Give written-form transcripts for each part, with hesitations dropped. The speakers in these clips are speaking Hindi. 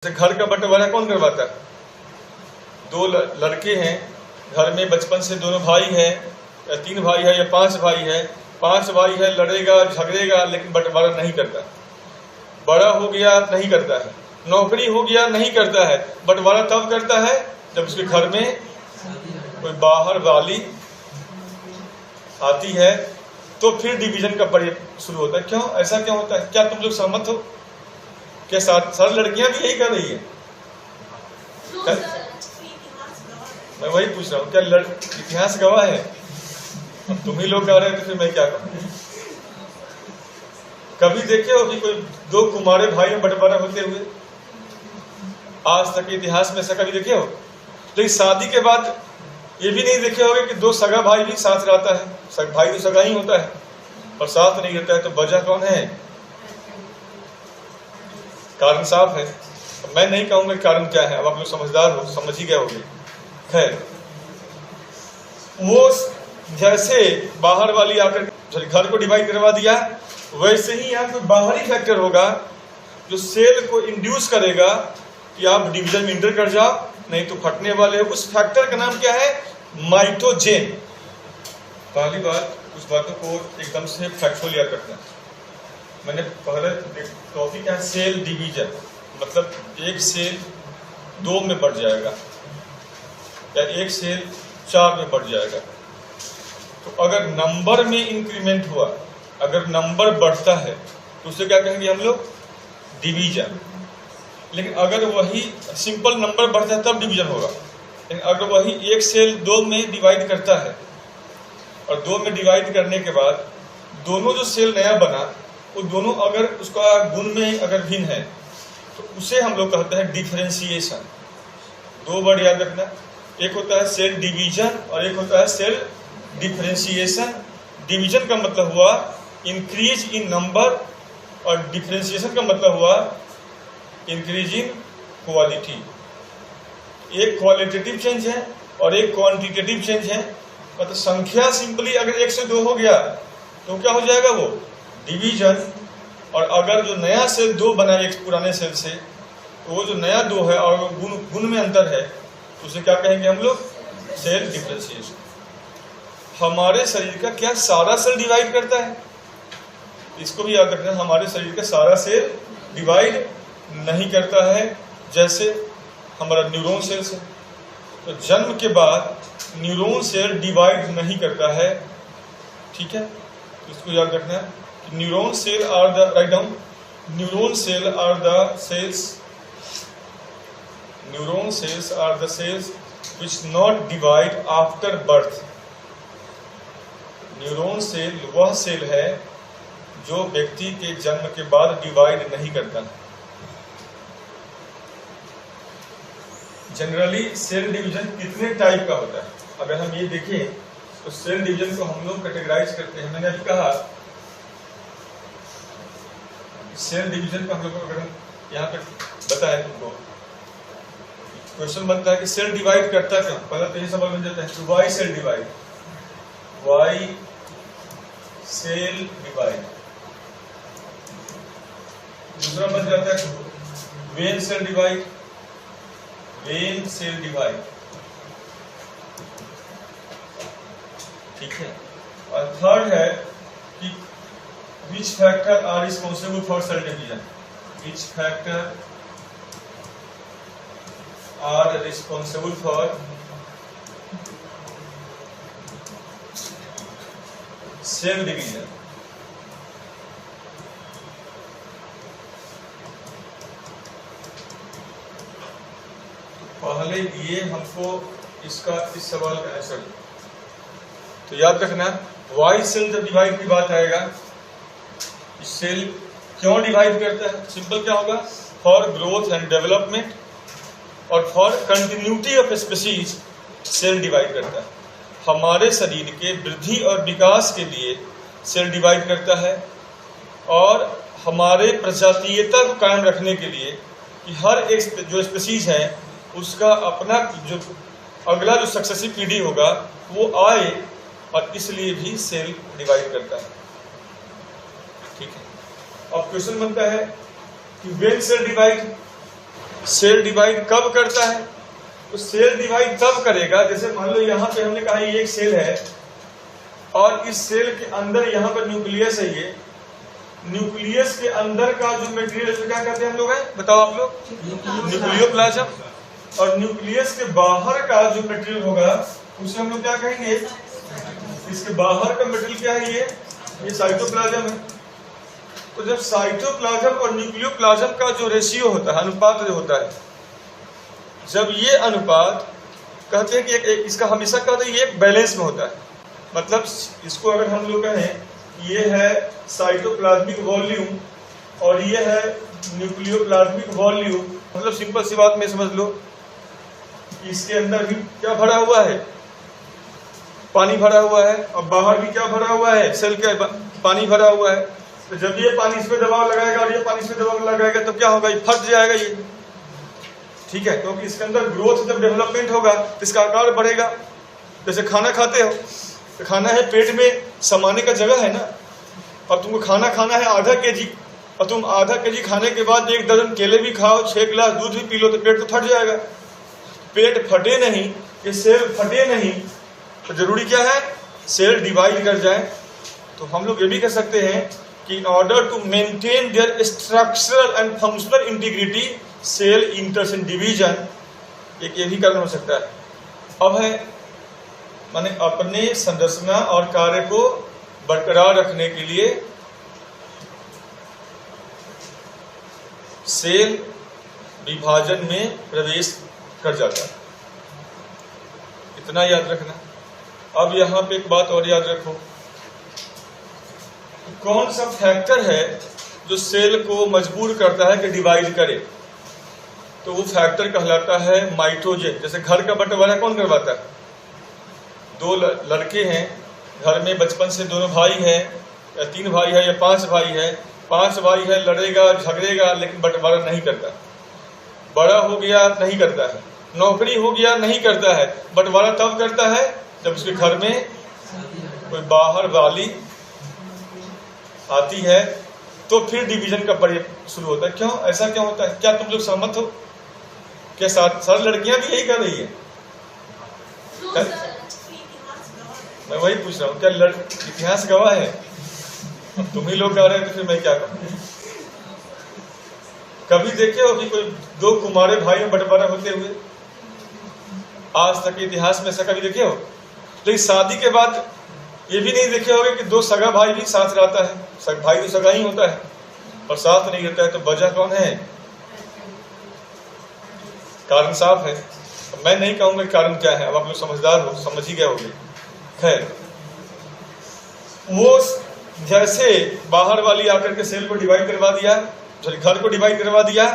घर का बंटवारा कौन करवाता है? दो लड़के हैं, घर में बचपन से दोनों भाई हैं, या 3 भाई है या 5 भाई है। 5 भाई है, लड़ेगा झगड़ेगा लेकिन बंटवारा नहीं करता। बड़ा हो गया नहीं करता है, नौकरी हो गया नहीं करता है। बंटवारा तब करता है जब उसके घर में कोई बाहर वाली आती है, तो फिर डिवीजन का प्रयोग शुरू होता है। क्यों ऐसा क्यों होता है? क्या तुम लोग सहमत हो? क्या सारी लड़कियां भी यही कर रही है? मैं वही पूछ रहा हूँ, क्या इतिहास गवाह है? अब तुम ही लोग कह रहे हैं तो फिर मैं क्या कहूँ? कभी देखे हो कि कोई 2 कुमारे भाई में बंटवारा होते हुए? आज तक इतिहास में ऐसा कभी देखे हो? लेकिन शादी के बाद ये भी नहीं देखे होगे कि 2 सगा भाई भी साथ रहता है। भाई तो सगा ही होता है और साथ नहीं रहता है, तो वजह कौन है? कारण साफ है। मैं नहीं कहूंगा कारण क्या है, अब आप लोग समझदार हो, समझ ही गए होंगे। खैर, वो जैसे बाहर वाली आकर घर को डिवाइड करवा दिया, वैसे ही यहाँ कोई बाहरी फैक्टर होगा जो सेल को इंड्यूस करेगा कि आप डिवीजन में इंटर कर जाओ, नहीं तो फटने वाले हो। उस फैक्टर का नाम क्या है? माइटोजेन। पहली बात, उस बातों को एकदम से फैक्चुअल याद रखना। मैंने पहले टॉपिक है सेल डिवीजन, मतलब एक सेल 2 में बढ़ जाएगा या एक सेल 4 में बढ़ जाएगा। तो अगर नंबर में इंक्रीमेंट हुआ, अगर नंबर बढ़ता है तो उसे क्या कहेंगे हम लोग? डिवीजन। लेकिन अगर वही सिंपल नंबर बढ़ता है तब डिवीजन होगा। लेकिन अगर वही एक सेल 2 में डिवाइड करता है और 2 में डिवाइड करने के बाद दोनों जो सेल नया बना, वो दोनों अगर उसका गुण में अगर भिन्न है तो उसे हम लोग कहते हैं डिफरेंशिएशन। 2 वर्ड याद रखना, एक होता है सेल डिवीजन और एक होता है सेल डिफरेंशिएशन। डिवीजन का मतलब हुआ इंक्रीज इन नंबर और डिफरेंशिएशन का मतलब हुआ इंक्रीज इन क्वालिटी। एक क्वालिटेटिव चेंज है और एक क्वांटिटेटिव चेंज है। मतलब संख्या सिंपली अगर 1 से 2 हो गया तो क्या हो जाएगा? वो डिवीजन। और अगर जो नया सेल 2 बना एक पुराने सेल से, तो वो जो नया 2 है और गुण में अंतर है, उसे क्या कहेंगे हम लोग? Cell differentiation. हमारे शरीर का क्या सारा सेल डिवाइड करता है? इसको भी याद रखना, हमारे शरीर का सारा सेल डिवाइड नहीं करता है। जैसे हमारा न्यूरॉन सेल से, तो जन्म के बाद न्यूरॉन सेल डिवाइड नहीं करता है। ठीक है, तो इसको याद रखना। Neuron cell are the, write down, neuron cell are the cells, neuron cells are the cells which not divide after birth. Neuron cell वह सेल है जो व्यक्ति के जन्म के बाद डिवाइड नहीं करता। जनरली सेल डिवीजन कितने टाइप का होता है? अगर हम ये देखें तो सेल डिवीजन को हम लोग कैटेगराइज करते हैं। मैंने अभी कहा सेल डिवीजन को हम लोग अगर यहाँ पे बताए तुमको, क्वेश्चन बनता है कि सेल डिवाइड करता क्यों? पहले तो ये सवाल बन जाता है, why cell divide, why cell divide. दूसरा बन जाता है when cell divide, when cell divide. ठीक है। और थर्ड है कि which factor are responsible for cell division? Which factor are responsible for cell division? पहले ये हमको इसका इस सवाल का आंसर तो याद रखना। वाई सेल जब डिवाइड की बात आएगा, सेल क्यों डिवाइड करता है? सिंपल क्या होगा? फॉर ग्रोथ एंड डेवलपमेंट और for continuity of species cell divide करता है। हमारे शरीर के वृद्धि और विकास के लिए सेल डिवाइड करता है और हमारे प्रजातीयता को कायम रखने के लिए कि हर एक जो स्पीशीज है उसका अपना जो अगला जो सक्सेसिव पीढ़ी होगा वो आए, और इसलिए भी सेल डिवाइड करता है। ठीक है। अब क्वेश्चन बनता है कि when cell divide, cell divide कब करता है? तो सेल डिवाइड तब करेगा, जैसे मान लो यहाँ पे हमने कहा ये एक सेल है और इस सेल के अंदर यहाँ पर न्यूक्लियस है। ये न्यूक्लियस के अंदर का जो मटेरियल है क्या कहते हैं हम लोग हैं, बताओ आप लोग? न्यूक्लियोप्लाज्म। और न्यूक्लियस के बाहर का जो मटेरियल होगा उसे हम लोग क्या कहेंगे? इसके बाहर का मटेरियल क्या है? ये साइटोप्लाज्म है। तो जब साइटोप्लाज्म और न्यूक्लियोप्लाज्म का जो रेशियो होता है, अनुपात जो होता है, जब ये अनुपात कहते हैं कि इसका हमेशा कहते हैं ये एक बैलेंस में होता है। मतलब इसको अगर हम लोग कहें ये है साइटोप्लाज्मिक वॉल्यूम और ये है न्यूक्लियोप्लाज्मिक वॉल्यूम, मतलब सिंपल सी बात में समझ लो इसके अंदर भी क्या भरा हुआ है? पानी भरा हुआ है। और बाहर भी क्या भरा हुआ है? सेल के पानी भरा हुआ है। तो जब ये पानी इस पे दबाव लगाएगा और ये पानी इस पे दबाव लगाएगा तो क्या होगा? ये फट जाएगा ये, ठीक है, क्योंकि इसके अंदर ग्रोथ जब डेवलपमेंट होगा तो इसका आकार बढ़ेगा। जैसे खाना खाते हो तो खाना है पेट में समाने का जगह है ना, और तुमको खाना खाना है आधा केजी, और तुम आधा केजी खाने के बाद 1 दर्जन केले भी खाओ, 6 गिलास दूध भी पी लो तो पेट तो फट जाएगा। पेट फटे नहीं, ये सेल फटे नहीं, तो जरूरी क्या है? सेल डिवाइड कर जाए। तो हम लोग ये भी कह सकते हैं कि in order to maintain their structural and functional integrity cell enters in division, एक ये भी कारण हो सकता है। अब है माने अपने संरचना और कार्य को बरकरार रखने के लिए सेल विभाजन में प्रवेश कर जाता है, इतना याद रखना। अब यहां पे एक बात और याद रखो, कौन सा फैक्टर है जो सेल को मजबूर करता है कि डिवाइड करे? तो वो फैक्टर कहलाता है माइटोजेन। जैसे घर का बंटवारा कौन करवाता है? 2 लड़के हैं घर में, बचपन से दोनों भाई हैं, या 3 भाई है या 5 भाई है। 5 भाई है, लड़ेगा झगड़ेगा लेकिन बंटवारा नहीं करता। बड़ा हो गया नहीं करता है, नौकरी हो गया नहीं करता है, बंटवारा तब करता है जब उसके घर में कोई बाहर वाली आती है, तो फिर डिवीजन का प्रयोग शुरू होता है। क्यों ऐसा क्यों होता है? क्या तुम लोग सहमत हो? क्या सारी लड़कियां भी यही कर रही है? मैं वही पूछ रहा हूँ, क्या इतिहास गवाह है? तुम ही लोग कह रहे हैं तो फिर मैं क्या कहूँ? कभी देखे हो कि कोई 2 कुमारे भाई में बंटवारा होते हुए? आज तक इतिहास में ऐसा कभी देखे हो? लेकिन शादी के बाद ये भी नहीं देखे होगे कि 2 सगा भाई भी साथ रहता है। भाई तो सगा ही होता है और साथ नहीं रहता है, तो वजह कौन है? कारण साफ है। मैं नहीं कहूंगा कारण क्या है, अब आप लोग समझदार हो, समझ ही गए होंगे। खैर, वो जैसे बाहर वाली आकर के सेल को डिवाइड करवा दिया, घर को डिवाइड करवा दिया,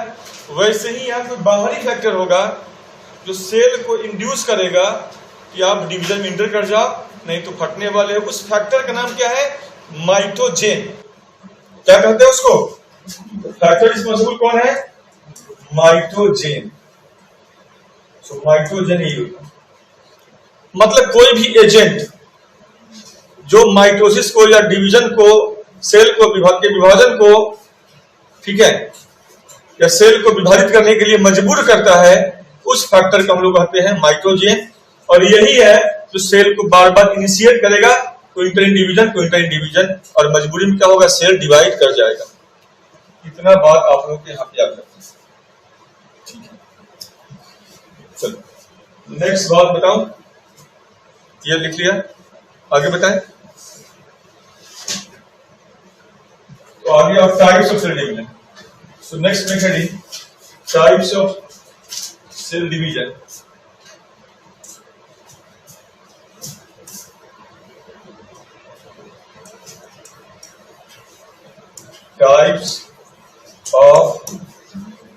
वैसे ही यहाँ कोई बाहरी फैक्टर होगा जो सेल को इंड्यूस करेगा कि आप डिवीजन में इंटर कर जाओ, नहीं तो फटने वाले हो। उस फैक्टर का नाम क्या है? माइटोजेन। क्या कहते हैं उसको? फैक्टर रिस्पॉन्सिबल कौन है? माइटोजेन। सो माइटोजेन ही होगा, मतलब कोई भी एजेंट जो माइटोसिस को या डिवीजन को, सेल को विभाजन को, ठीक है, या सेल को विभाजित करने के लिए मजबूर करता है, उस फैक्टर को हम लोग कहते हैं माइटोजेन। और यही है जो सेल को बार बार इनिशिएट करेगा, कोई इंटर इन डिवीजन, और मजबूरी में क्या होगा? सेल डिवाइड कर जाएगा। इतना बात आप लोग के यहाँ पे याद रखना, ठीक है? चलो नेक्स्ट बात बताऊं, ये लिख लिया, आगे बताएं। तो आगे आप types of cell division. So next में heading types of cell division. Types of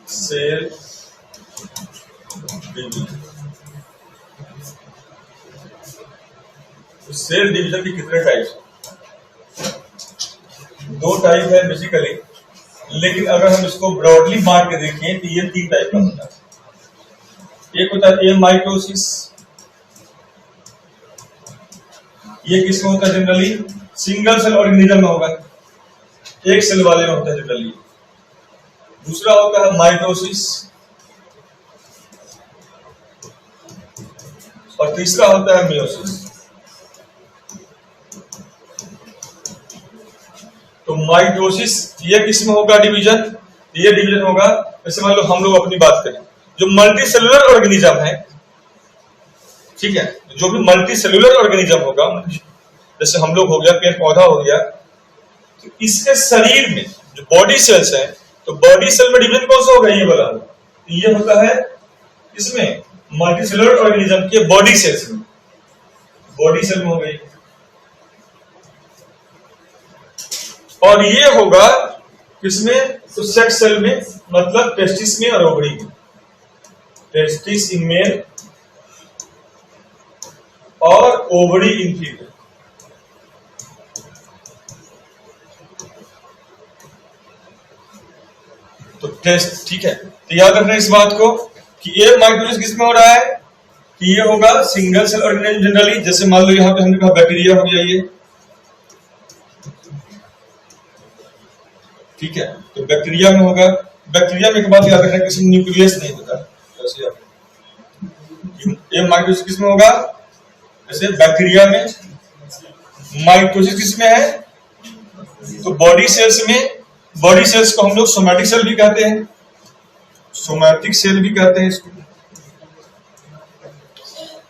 cell division। Cell division के कितने टाइप्स? 2 टाइप है बेसिकली, लेकिन अगर हम इसको ब्रॉडली बांट के देखें तो ये 3 टाइप का होता है। एक होता है एमाइटोसिस, ये किसमें होता है? जनरली सिंगल सेल ऑर्गेनिज्म में होगा, एक सेल वाले में होता है जनरली। दूसरा होता है माइटोसिस, और तीसरा होता है मियोसिस। तो माइटोसिस ये किसमें होगा डिवीजन? ये डिवीजन होगा, जैसे मान लो हम लोग अपनी बात करें, जो मल्टी सेलुलर ऑर्गेनिज्म है, ठीक है, जो भी मल्टी सेलुलर ऑर्गेनिज्म होगा, जैसे हम लोग हो गया, पेड़ पौधा हो गया, तो इसके शरीर में जो बॉडी सेल्स है, तो बॉडी सेल में डिवीजन कौन सा होगा? ये वाला। ये होता है इसमें मल्टी सेलुलर ऑर्गेनिज्म के बॉडी सेल्स में, बॉडी सेल में हो गई। और ये होगा किसमें? तो सेक्स सेल में, मतलब टेस्टिस में और ओवरी में। टेस्टिस इन मेल और ओवरी इन फीमेल। तो टेस्ट, ठीक है, तो याद रखना इस बात को कि ये माइटोसिस किसमें हो रहा है कि ये होगा सिंगल सेल ऑर्गेनिज्म जनरली। जैसे मान लो यहां पे हमने कहा बैक्टीरिया हो गया ये, ठीक है, तो बैक्टीरिया में होगा। बैक्टीरिया में एक बात याद रखना, किसी न्यूक्लियस नहीं होता। ये माइटोसिस किसमें होगा? जैसे बैक्टीरिया में। माइटोसिस किसमें है? तो बॉडी सेल्स में। बॉडी सेल्स को हम लोग सोमैटिक सेल भी कहते हैं, सोमैटिक सेल भी कहते हैं इसको।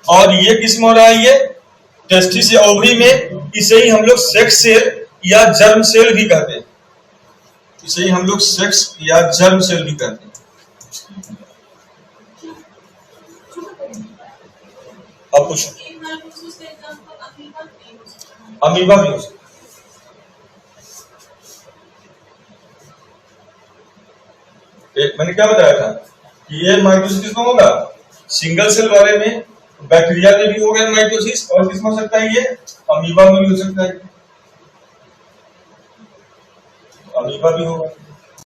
और ये किसमें हो रहा है? ये टेस्टिस या ओवरी में। इसे ही हम लोग सेक्स सेल या जर्म सेल भी कहते हैं। इसे ही हम लोग सेक्स या जर्म सेल भी कहते हैं। अब पूछो। अमीबा भी हो सकता है। मैंने क्या बताया था कि ये माइटोसिस किसमें होगा? सिंगल सेल वाले में। बैक्टीरिया में भी हो गया माइटोसिस, और किसमें हो सकता है? ये अमीबा में भी हो सकता है, अमीबा भी होगा।